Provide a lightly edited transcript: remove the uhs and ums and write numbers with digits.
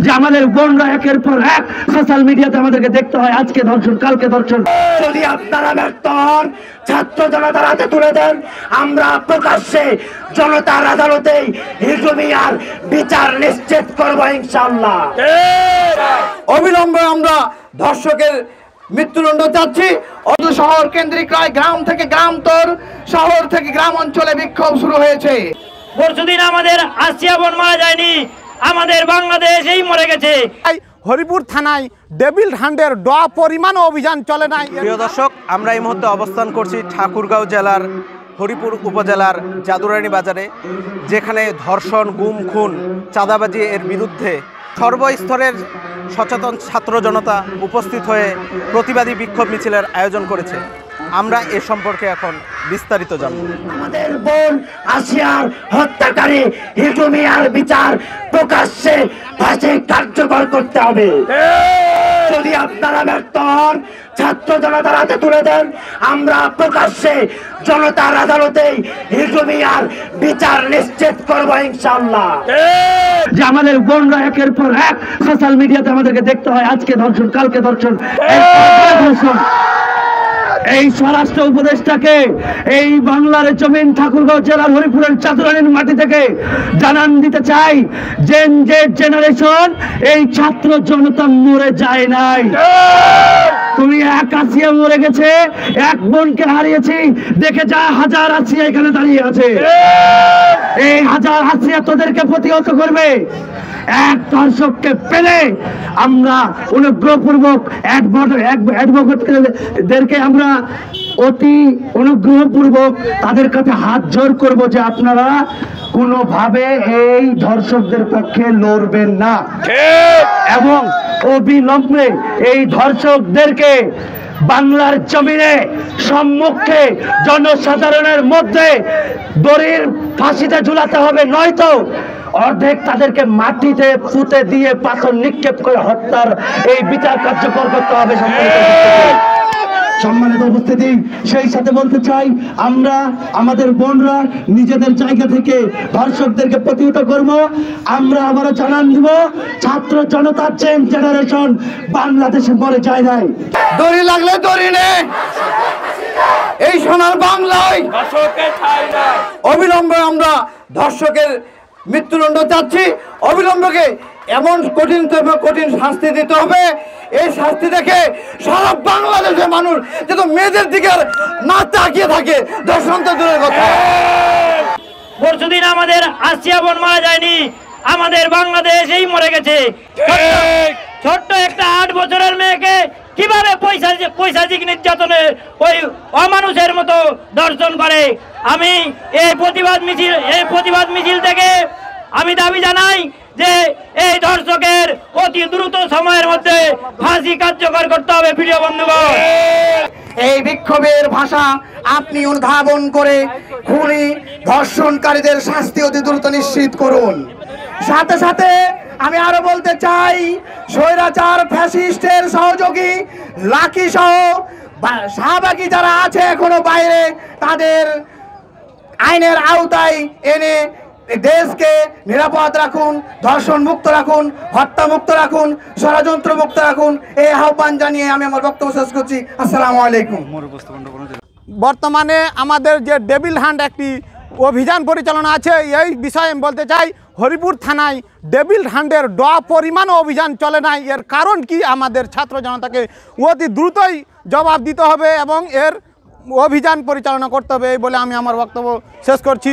যে আমাদের বোনরা একের পর এক সোশ্যাল মিডিয়াতে আমাদেরকে দেখতে হয়, আজকে ধর্ষণ কালকে ধর্ষণ। যদি আপনারা ব্যর্থ হন, ছাত্র জনতার হাতে তুলে দেন, আমরা প্রকাশ্যে জনতার আদালতেই হিজু মিয়ার বিচার নিশ্চিত করবো ইনশাআল্লাহ। অবিলম্বে আমরা ধর্ষকের মৃত্যুদণ্ড চাচ্ছি। শহর কেন্দ্রিক রায়, গ্রাম থেকে গ্রামতর, শহর থেকে গ্রাম অঞ্চলে বিক্ষোভ শুরু হয়েছে। পরশুদিন আমাদের আসিয়া বোন মারা যায়নি, আমাদের বাংলাদেশেই মরে গেছে। হরিপুর থানায় ডেভিল হান্ডের ড পরিমাণ অভিযান চলে নাই। প্রিয় দর্শক, আমরা এই মুহূর্তে অবস্থান করছি ঠাকুরগাঁও জেলার হরিপুর উপজেলার জাদুরানী বাজারে, যেখানে ধর্ষণ, গুম, খুন, চাঁদাবাজি এর বিরুদ্ধে সর্বস্তরের সচেতন ছাত্র জনতা উপস্থিত হয়ে প্রতিবাদী বিক্ষোভ মিছিলের আয়োজন করেছে। আমরা এ সম্পর্কে এখন বিস্তারিত জানব। আমাদের বোন আসিয়ার হত্যাকারী হিজু মিয়ার বিচার প্রকাশ্যে ফাঁসি কার্যকর করতে হবে। যদি আপনারা ব্যর্থ হন, ছাত্র জনতার হাতে তুলে দেন, আমরা প্রকাশ্যে জনতার আদালতেই হিজু মিয়ার বিচার নিশ্চিত করবো ইনশাআল্লাহ। যে আমাদের বোনরা একের পর এক সোশ্যাল মিডিয়াতে আমাদেরকে দেখতে হয়, আজকে ধর্ষণ কালকে ধর্ষণ। এই স্বরাষ্ট্র উপদেষ্টাকে এই বাংলার জমিন ঠাকুরগাঁও জেলার হরিপুরের চাঁদরানীর মাটি থেকে জানান দিতে চাই, জেন জেড জেনারেশন এই ছাত্র জনতা মরে যায় নাই। তুমি এক আসিয়া মরে গেছে, এক বোনকে হারিয়েছি, দেখে যা হাজার আসিয়া এখানে দাঁড়িয়ে আছে। এই হাজার আসিয়া তোদেরকে প্রতিহত করবে। এক দর্শককে পেলে আমরা অনুগ্রহপূর্বক অ্যাডভোকেটদেরকে আমরা অতি অনুগ্রহপূর্বক তাদের কাছে হাত জোর করব যে আপনারা কোনোভাবে এই ধর্ষকদের পক্ষে লড়বেন না, এবং অবিলম্বে এই ধর্ষকদেরকে বাংলার জমিনে সম্মুখে জনসাধারণের মধ্যে দড়ির ফাঁসিতে ঝুলাতে হবে, নয়তো অর্ধেক তাদেরকে মাটিতে পুঁতে দিয়ে পাথর নিক্ষেপ করে হত্যার এই বিচার কার্যকর করতে হবে। সম্মানিত উপস্থিতি, সেই সাথে বলতে চাই, আমরা আমাদের বোনরা নিজেদের জায়গা থেকে ধর্ষকদেরকে প্রতিহত করব। আমরা আবারও জানান দিব, ছাত্র জনতার চেঞ্জ জেনারেশন বাংলাদেশে মরে যায় নাই। দড়ি লাগলে দড়ি নে, এই সোনার বাংলায় অবিলম্বে আমরা ধর্ষকের মৃত্যুদণ্ড চাচ্ছি। অবিলম্বকে এমন কঠিন শাস্তি দিতে হবে, এই শাস্তি দেখে সারা বাংলাদেশের মানুষ যেন মেয়েদের দিকে না তাকিয়ে থাকে। ধর্ষণ তো দূরের কথা। পরশুদিন আমাদের আসিয়া বোন মারা যায়নি, আমাদের বাংলাদেশেই মরে গেছে। ছোট্ট একটা 8 বছরের মেয়েকে কিভাবে পৈশাচিক নির্যাতনে ওই অমানুষের মতো ধর্ষণ করে। আমি এই প্রতিবাদ মিছিল থেকে আমি দাবি জানাই যে এই ধর্ষকের অতি দ্রুত সময়ের মধ্যে ফাঁসি কার্যকর করতে হবে। প্রিয় বন্ধুগণ, এই বিক্ষোভের ভাষা আপনি অনুধাবন করে খুনি ধর্ষণকারীদের শাস্তি অতি দ্রুত নিশ্চিত করুন। সাথে সাথে আমি আরো বলতে চাই, স্বৈরাচার ফ্যাসিস্টের সহযোগী লাকি সহ শাহবাগী যারা আছে এখনো বাইরে, তাদের আইনের আওতায় এনে দেশকে নিরাপদ রাখুন, ধর্ষণ মুক্ত রাখুন, হত্যা মুক্ত রাখুন, ষড়যন্ত্র মুক্ত রাখুন। এই আহ্বান জানিয়ে আমি আমার বক্তব্য শেষ করছি। আসসালামু আলাইকুম। বর্তমানে আমাদের যে ডেভিল হান্ট একটি অভিযান পরিচালনা আছে, এই বিষয়ে আমি বলতে চাই, হরিপুর থানায় ডেভিল হান্টের ড পরিমাণ অভিযান চলে নাই। এর কারণ কি? আমাদের ছাত্র জনতাকে অতি দ্রুতই জবাব দিতে হবে এবং এর অভিযান পরিচালনা করতে হবে, এই বলে আমি আমার বক্তব্য শেষ করছি।